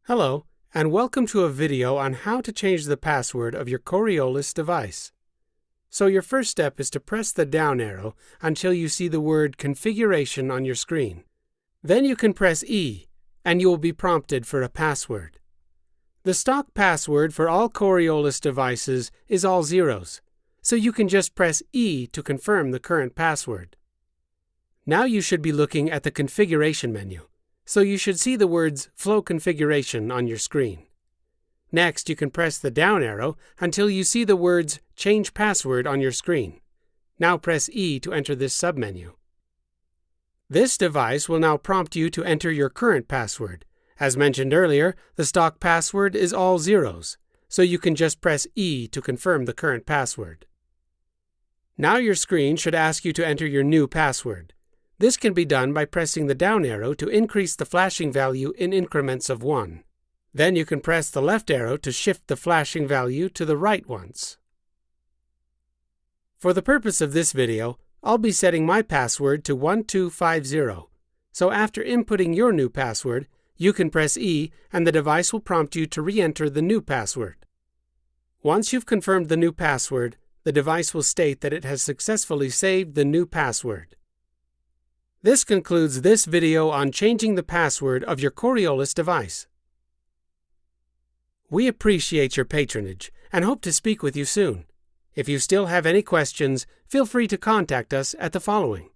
Hello, and welcome to a video on how to change the password of your Coriolis device. So your first step is to press the down arrow until you see the word Configuration on your screen. Then you can press E, and you will be prompted for a password. The stock password for all Coriolis devices is all zeros, so you can just press E to confirm the current password. Now you should be looking at the Configuration menu. So you should see the words Flow Configuration on your screen. Next, you can press the down arrow until you see the words Change Password on your screen. Now press E to enter this submenu. This device will now prompt you to enter your current password. As mentioned earlier, the stock password is all zeros, so you can just press E to confirm the current password. Now your screen should ask you to enter your new password. This can be done by pressing the down arrow to increase the flashing value in increments of 1. Then you can press the left arrow to shift the flashing value to the right once. For the purpose of this video, I'll be setting my password to 1250. So after inputting your new password, you can press E and the device will prompt you to re-enter the new password. Once you've confirmed the new password, the device will state that it has successfully saved the new password. This concludes this video on changing the password of your Coriolis device. We appreciate your patronage and hope to speak with you soon. If you still have any questions, feel free to contact us at the following.